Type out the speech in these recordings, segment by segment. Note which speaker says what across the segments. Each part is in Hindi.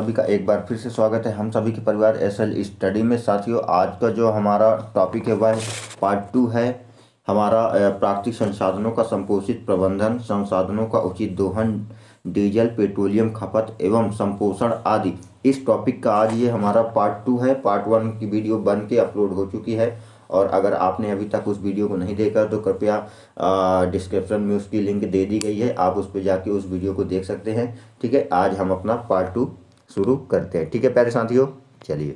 Speaker 1: सभी का एक बार फिर से स्वागत है हम सभी के परिवार एसएल स्टडी में। साथियों, आज का जो हमारा टॉपिक है वह पार्ट 2 है हमारा प्राकृतिक संसाधनों का संपोषित प्रबंधन, संसाधनों का उचित दोहन, डीजल पेट्रोलियम खपत एवं संपोषण आदि। इस टॉपिक का आज ये हमारा पार्ट 2 है। पार्ट 1 की वीडियो बन के अपलोड हो चुकी है और अगर आपने अभी तक उस वीडियो को नहीं देखा तो कृपया डिस्क्रिप्शन में उसकी लिंक दे दी गई है, आप उस पर जाके उस वीडियो को देख सकते हैं। ठीक है, आज हम अपना पार्ट 2 शुरू करते हैं। ठीक है प्यारे साथियों, चलिए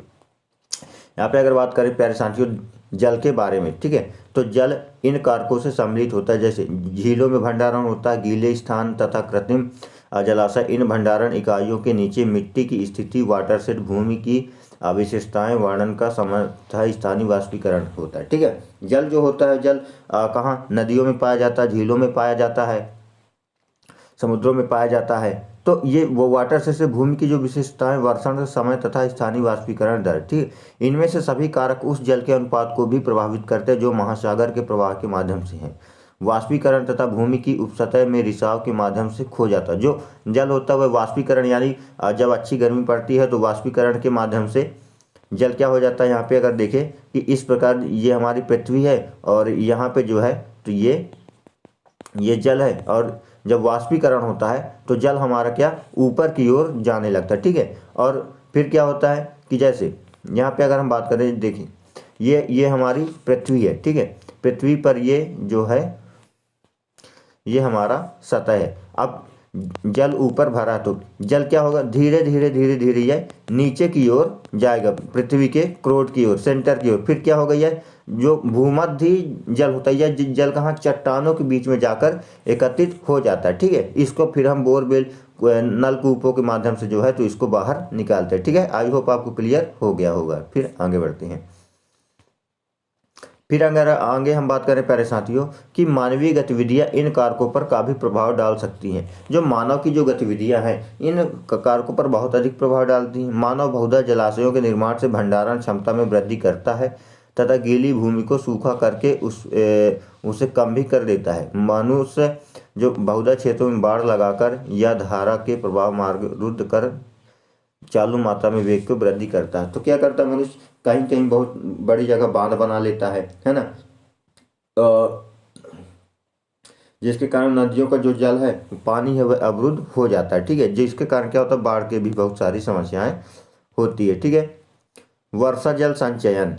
Speaker 1: यहाँ पे अगर बात करें प्यारे साथियों जल के बारे में। ठीक है, तो जल इन कारकों से सम्मिलित होता है, जैसे झीलों में भंडारण होता है, गीले स्थान तथा कृत्रिम जलाशय। इन भंडारण इकाइयों के नीचे मिट्टी की स्थिति, वाटरशेड, भूमि की विशेषताएं, वर्णन का समय तथा स्थानीय वाष्पीकरण होता है। ठीक है, जल जो होता है, जल कहाँ नदियों में पाया जाता है, झीलों में पाया जाता है, समुद्रों में पाया जाता है। तो ये वो वाटर से भूमि की जो विशेषताएं, वर्षण समय तथा स्थानीय वाष्पीकरण दर, ठीक है, इनमें से सभी कारक उस जल के अनुपात को भी प्रभावित करते हैं जो महासागर के प्रवाह के माध्यम से है। वाष्पीकरण तथा भूमि की उपसतह में रिसाव के माध्यम से खो जाता है। जो जल होता है वह वाष्पीकरण, यानी जब अच्छी गर्मी पड़ती है तो वाष्पीकरण के माध्यम से जल क्या हो जाता है। यहाँ पे अगर देखें कि इस प्रकार ये हमारी पृथ्वी है और यहाँ पे जो है तो ये जल है, और जब वाष्पीकरण होता है तो जल हमारा क्या ऊपर की ओर जाने लगता है। ठीक है, और फिर क्या होता है कि जैसे यहाँ पे अगर हम बात करें, देखिए ये हमारी पृथ्वी है। ठीक है, पृथ्वी पर ये जो है ये हमारा सतह है। अब जल ऊपर भरा तो जल क्या होगा, धीरे धीरे धीरे धीरे ये नीचे की ओर जाएगा, पृथ्वी के क्रोड की ओर, सेंटर की ओर। फिर क्या होगा, यह जो भूमध्य जल होता है, यह जल कहाँ चट्टानों के बीच में जाकर एकत्रित हो जाता है। ठीक है, इसको फिर हम बोरवेल नलकूपों के माध्यम से जो है तो इसको बाहर निकालते हैं। ठीक है, आई होप आपको क्लियर हो गया होगा। फिर आगे बढ़ते हैं। फिर अगर आगे हम बात करें प्यारे साथियों कि मानवीय गतिविधियां इन कारकों पर काफ़ी प्रभाव डाल सकती हैं। जो मानव की जो गतिविधियां हैं इन कारकों पर बहुत अधिक प्रभाव डालती हैं। मानव बहुधा जलाशयों के निर्माण से भंडारण क्षमता में वृद्धि करता है तथा गीली भूमि को सूखा करके उसे कम भी कर देता है। मनुष्य जो बहुधा क्षेत्रों में बाढ़ लगाकर या धारा के प्रभाव मार्ग रुद्ध कर चालू मात्रा में वेग को वृद्धि करता है। तो क्या करता है मनुष्य, कहीं कहीं बहुत बड़ी जगह बांध बना लेता है ना, जिसके कारण नदियों का जो जल है, पानी है, वह अवरुद्ध हो जाता है। ठीक है, जिसके कारण क्या होता है, बाढ़ के भी बहुत सारी समस्याएं होती है। ठीक है, वर्षा जल संचयन।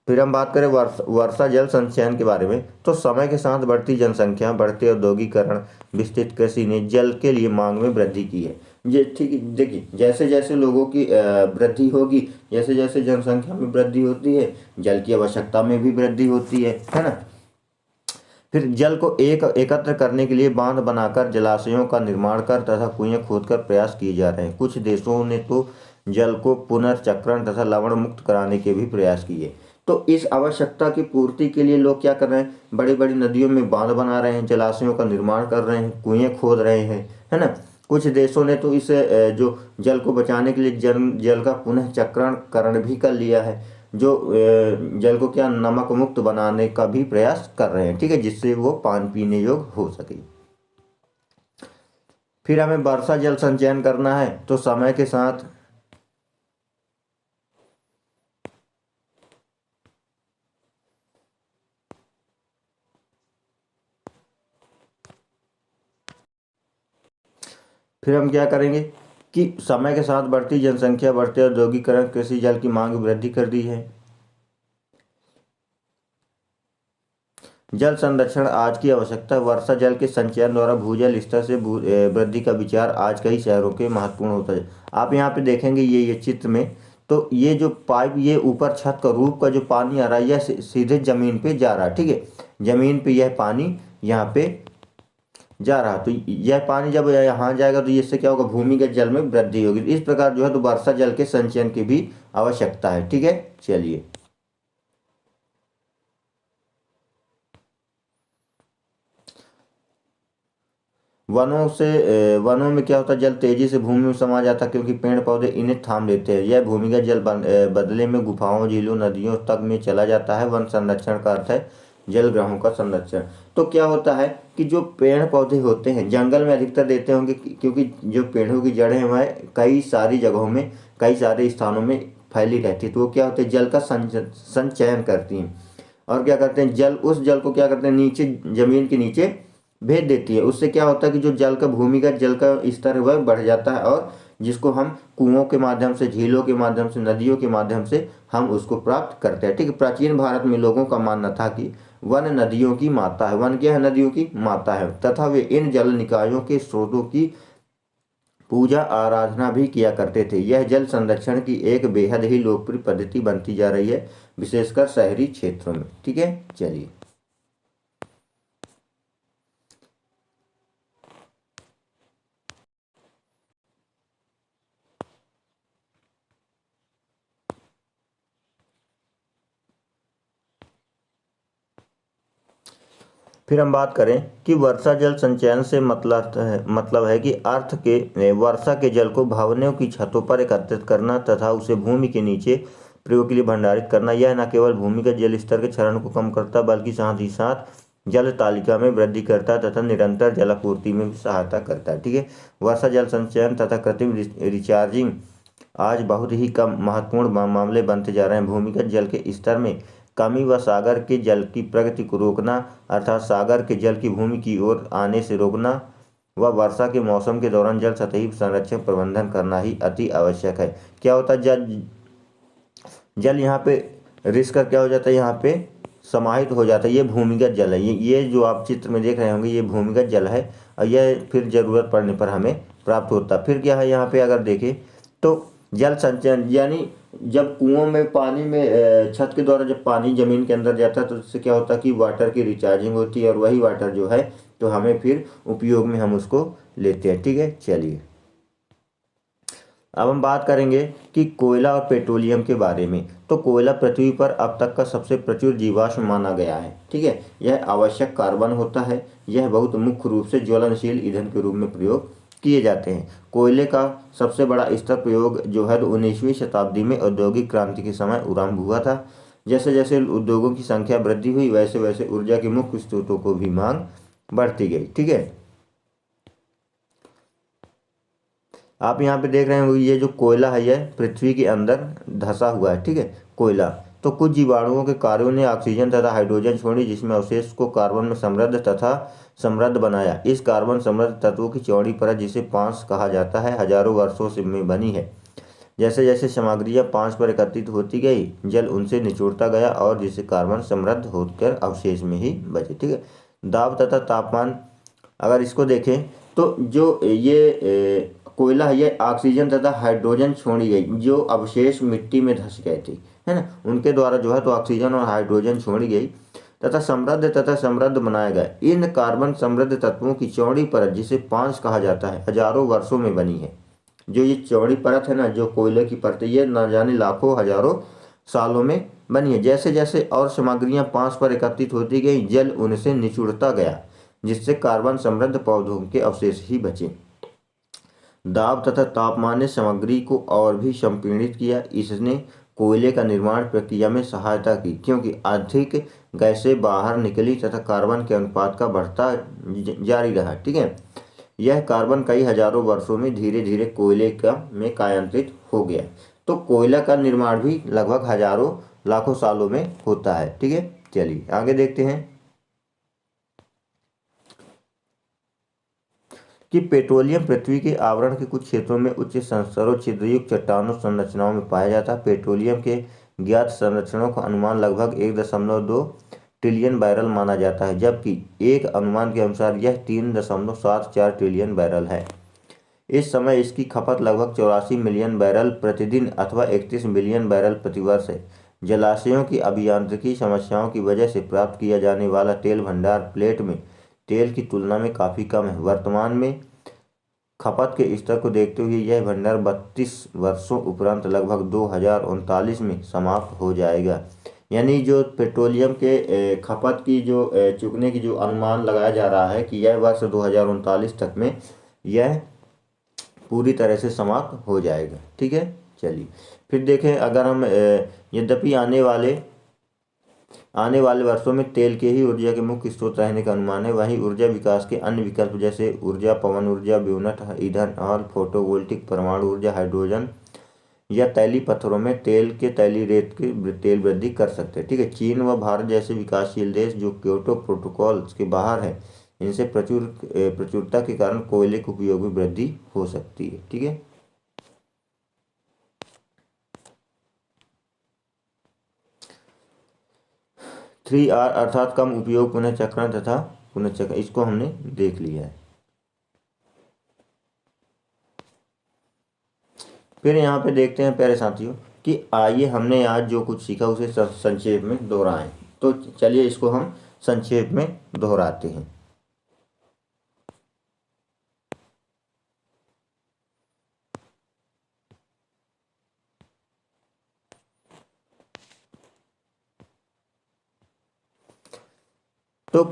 Speaker 1: फिर हम बात करें वर्षा जल संचयन के बारे में, तो समय के साथ बढ़ती जनसंख्या, बढ़ते औद्योगिकरण, विस्तृत कृषि ने जल के लिए मांग में वृद्धि की है। ये ठीक है, देखिए जैसे जैसे लोगों की वृद्धि होगी, जैसे जैसे जनसंख्या में वृद्धि होती है, जल की आवश्यकता में भी वृद्धि होती है ना। फिर जल को एकत्र करने के लिए बांध बनाकर, जलाशयों का निर्माण कर तथा कुएं खोदकर प्रयास किए जा रहे हैं। कुछ देशों ने तो जल को पुनर्चक्रण तथा लवण मुक्त कराने के भी प्रयास किए। तो इस आवश्यकता की पूर्ति के लिए लोग क्या कर रहे हैं, बड़ी बड़ी नदियों में बांध बना रहे हैं, जलाशयों का निर्माण कर रहे हैं, कुएं खोद रहे हैं, है ना। कुछ देशों ने तो इस जो जल को बचाने के लिए जल का पुनः चक्रणकरण भी कर लिया है, जो जल को क्या नमक मुक्त बनाने का भी प्रयास कर रहे हैं। ठीक है, जिससे वो पानी पीने योग्य हो सके। फिर हमें वर्षा जल संचयन करना है, तो समय के साथ फिर हम क्या करेंगे कि समय के साथ बढ़ती जनसंख्या, बढ़ते औद्योगिकरण, कृषि जल की मांग वृद्धि कर दी है। जल संरक्षण आज की आवश्यकता। वर्षा जल के संचयन द्वारा भूजल स्तर से वृद्धि का विचार आज कई शहरों के महत्वपूर्ण होता है। आप यहाँ पे देखेंगे ये चित्र में, तो ये जो पाइप, ये ऊपर छत का रूप का जो पानी आ रहा है, यह सीधे जमीन पे जा रहा है। ठीक है, जमीन पे यह पानी यहाँ पे जा रहा, तो यह पानी जब यहाँ जाएगा तो इससे क्या होगा, भूमिगत जल में वृद्धि होगी। इस प्रकार जो है तो वर्षा जल के संचयन की भी आवश्यकता है। ठीक है, चलिए वनों में क्या होता है, जल तेजी से भूमि में समा जाता है क्योंकि पेड़ पौधे इन्हें थाम लेते हैं। यह भूमिगत जल बदले में गुफाओं, झीलों, नदियों तक में चला जाता है। वन संरक्षण का अर्थ है जल ग्रहों का संरक्षण। तो क्या होता है कि जो पेड़ पौधे होते हैं जंगल में अधिकतर देते होंगे, क्योंकि जो पेड़ों की जड़ें हैं वह कई सारी जगहों में, कई सारे स्थानों में फैली रहती है, तो वो क्या होते हैं, जल का संचयन करती हैं। और क्या करते हैं, उस जल को क्या करते हैं, नीचे जमीन के नीचे भेज देती है। उससे क्या होता है कि जो जल का भूमिगत जल का स्तर है वह बढ़ जाता है, और जिसको हम कुओं के माध्यम से, झीलों के माध्यम से, नदियों के माध्यम से हम उसको प्राप्त करते हैं। ठीक है। प्राचीन भारत में लोगों का मानना था कि वन नदियों की माता है। वन क्या है, नदियों की माता है, तथा वे इन जल निकायों के स्रोतों की पूजा आराधना भी किया करते थे। यह जल संरक्षण की एक बेहद ही लोकप्रिय पद्धति बनती जा रही है, विशेषकर शहरी क्षेत्रों में। ठीक है, चलिए फिर हम बात करें कि वर्षा जल संचयन से मतलब है कि अर्थ के वर्षा के जल को भवनों की छतों पर एकत्रित करना तथा उसे भूमि के नीचे प्रयोग के लिए भंडारित करना। यह न केवल भूमिगत जल स्तर के क्षरण को कम करता बल्कि साथ ही साथ जल तालिका में वृद्धि करता तथा निरंतर जलापूर्ति में भी सहायता करता है। ठीक है। वर्षा जल संचयन तथा कृत्रिम रिचार्जिंग आज बहुत ही कम महत्वपूर्ण मामले बनते जा रहे हैं। भूमिगत जल के स्तर में कमी व सागर के जल की प्रगति को रोकना, अर्थात सागर के जल की भूमि की ओर आने से रोकना व वर्षा के मौसम के दौरान जल सतही संरक्षण प्रबंधन करना ही अति आवश्यक है। क्या होता है, जल यहाँ पे रिस्क क्या हो जाता है, यहाँ पे समाहित हो जाता है। ये भूमिगत जल है, ये जो आप चित्र में देख रहे होंगे ये भूमिगत जल है, और यह फिर जरूरत पड़ने पर हमें प्राप्त होता है। फिर क्या है, यहाँ पे अगर देखें तो जल संचयन यानी जब कुओं में पानी में छत के द्वारा जब पानी जमीन के अंदर जाता है तो उससे क्या होता है कि वाटर की रिचार्जिंग होती है, और वही वाटर जो है तो हमें फिर उपयोग में हम उसको लेते हैं। ठीक है, चलिए अब हम बात करेंगे कि कोयला और पेट्रोलियम के बारे में। तो कोयला पृथ्वी पर अब तक का सबसे प्रचुर जीवाश्म माना गया है। ठीक है। यह आवश्यक कार्बन होता है। यह बहुत मुख्य रूप से ज्वलनशील ईंधन के रूप में प्रयोग किए जाते हैं। कोयले का सबसे बड़ा स्तर प्रयोग जो है 19वीं शताब्दी में औद्योगिक क्रांति के समय आरंभ हुआ था। जैसे जैसे उद्योगों की संख्या वृद्धि हुई वैसे वैसे ऊर्जा के मुख्य स्रोतों को भी मांग बढ़ती गई। ठीक है। आप यहाँ पे देख रहे हैं ये जो कोयला है यह पृथ्वी के अंदर धंसा हुआ है। ठीक है, कोयला। तो कुछ जीवाणुओं के कार्यों ने ऑक्सीजन तथा हाइड्रोजन छोड़ी, जिसमें अवशेष को कार्बन में समृद्ध तथा समृद्ध बनाया। इस कार्बन समृद्ध तत्वों की चौड़ी परत, जिसे पांच कहा जाता है, हजारों वर्षों से में बनी है। जैसे जैसे सामग्रियां पांच पर एकत्रित होती गई, जल उनसे निचोड़ता गया और जिससे कार्बन समृद्ध होकर अवशेष में ही बचे। ठीक है। दाब तथा तापमान अगर इसको देखें तो जो ये कोयला है ये ऑक्सीजन तथा हाइड्रोजन छोड़ी गई, जो अवशेष मिट्टी में धंस गए थे, है ना, उनके द्वारा जो है तो ऑक्सीजन और हाइड्रोजन छोड़ी गई तथा समृद्ध बनाया गया। इन कार्बन समृद्ध तत्वों की चौड़ी परत, जिसे पांच कहा जाता है, हजारों वर्षों में बनी है। जो ये चौड़ी परत है ना, जो कोयले की परत, ये न जाने लाखों हजारों सालों में बनी है। जैसे जैसे और सामग्रियां पांच पर एकत्रित होती गई, जल उनसे निचुड़ता गया, जिससे कार्बन समृद्ध पौधों के अवशेष ही बचे। दाब तथा तापमान ने सामग्री को और भी संपीड़ित किया। इसने कोयले का निर्माण प्रक्रिया में सहायता की, क्योंकि अधिक गैसें बाहर निकली तथा कार्बन के अनुपात का बढ़ता जारी रहा। ठीक है। यह कार्बन कई हजारों वर्षों में धीरे धीरे कोयले का में कायांतरित हो गया। तो कोयला का निर्माण भी लगभग हजारों लाखों सालों में होता है। ठीक है, चलिए आगे देखते हैं कि पेट्रोलियम पृथ्वी के आवरण के कुछ क्षेत्रों में उच्च स्तरों छिद्रयुक्त चट्टानों संरचनाओं में पाया जाता है। पेट्रोलियम के ज्ञात संरचनाओं का अनुमान लगभग 1.2 ट्रिलियन बैरल माना जाता है, जबकि एक अनुमान के अनुसार यह 3.74 ट्रिलियन बैरल है। इस समय इसकी खपत लगभग 84 मिलियन बैरल प्रतिदिन अथवा 31 मिलियन बैरल प्रतिवर्ष है। जलाशयों की अभियांत्रिकी समस्याओं की वजह से प्राप्त किया जाने वाला तेल भंडार प्लेट में तेल की तुलना में काफ़ी कम है। वर्तमान में खपत के स्तर को देखते हुए यह भंडार 32 वर्षों उपरांत लगभग 2039 में समाप्त हो जाएगा। यानी जो पेट्रोलियम के खपत की जो चुकने की जो अनुमान लगाया जा रहा है कि यह वर्ष 2039 तक में यह पूरी तरह से समाप्त हो जाएगा। ठीक है, चलिए फिर देखें अगर हम यद्यपि आने वाले आने वाले वर्षों में तेल के ही ऊर्जा के मुख्य स्रोत रहने का अनुमान है। वहीं ऊर्जा विकास के अन्य विकल्प जैसे ऊर्जा, पवन ऊर्जा, व्योमनट ईंधन और फोटोवोल्टिक, परमाणु ऊर्जा, हाइड्रोजन या तैलीय पत्थरों में तेल के तैलीय रेत की तेल वृद्धि कर सकते हैं। ठीक है, चीन व भारत जैसे विकासशील देश जो क्योटो प्रोटोकॉल के बाहर है, इनसे प्रचुरता के कारण कोयले के उपयोग में वृद्धि हो सकती है। ठीक है, 3R अर्थात कम उपयोग, पुनर्चक्रण तथा पुनर्चक्रण, इसको हमने देख लिया है। फिर यहाँ पे देखते हैं प्यारे साथियों कि आइए हमने आज जो कुछ सीखा उसे संक्षेप में दोहराएं। तो चलिए इसको हम संक्षेप में दोहराते हैं। तो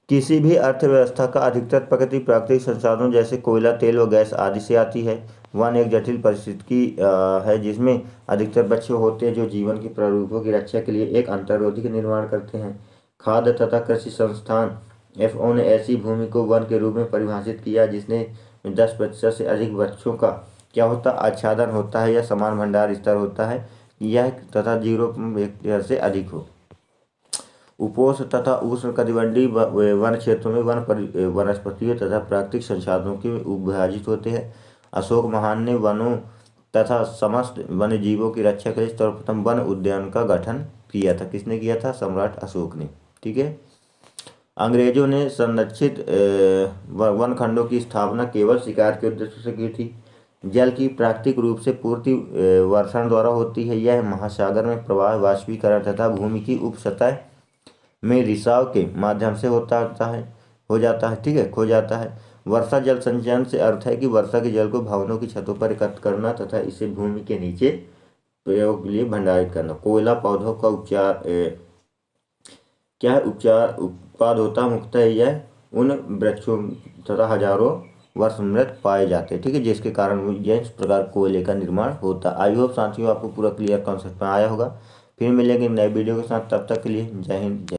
Speaker 1: किसी भी अर्थव्यवस्था का अधिकतर प्रगति प्राकृतिक संसाधनों जैसे कोयला, तेल व गैस आदि से आती है। वन एक जटिल परिस्थिति है जिसमें अधिकतर बच्चे होते हैं जो जीवन के प्रारूपों की रक्षा के लिए एक अंतर्रोधी का निर्माण करते हैं। खाद्य तथा कृषि संस्थान FAO ने ऐसी भूमि को वन के रूप में परिभाषित किया जिसने 10% से अधिक वृक्षों का क्या होता आच्छादन होता है या समान भंडार स्तर होता है यह तथा 0 हेक्टेयर से अधिक हो। उपोष्ण तथा उष्णकटिबंधीय वन क्षेत्रों में वनस्पतियों तथा प्राकृतिक संसाधनों के विभाजित होते हैं। अशोक महान ने वनों तथा समस्त वन्य जीवों की रक्षा के लिए सर्वप्रथम वन उद्यान का गठन किया था। किसने किया था? सम्राट अशोक ने। ठीक है, अंग्रेजों ने संरक्षित वन खंडों की स्थापना केवल शिकार के उद्देश्य से की थी। जल की प्राकृतिक रूप से पूर्ति वर्षण द्वारा होती है। यह महासागर में प्रवाह, वाष्पीकरण तथा भूमि की उपसतह में रिसाव के माध्यम से हो जाता है। ठीक है, खो जाता है। वर्षा जल संचयन से अर्थ है कि वर्षा के जल को भवनों की छतों पर एकत्र करना तथा इसे भूमि के नीचे प्रयोग के लिए भंडारित करना। कोयला पौधों का उपचार क्या है? उत्पाद होता है। मुख्यतः यह उन वृक्षों तथा हजारों वर्ष मृत पाए जाते हैं। ठीक है, जिसके कारण यह इस प्रकार कोयले का निर्माण होता है। आई होप साथियों आपको पूरा क्लियर कॉन्सेप्ट में आया होगा। फिर मिलेंगे नए वीडियो के साथ, तब तक के लिए जय हिंद।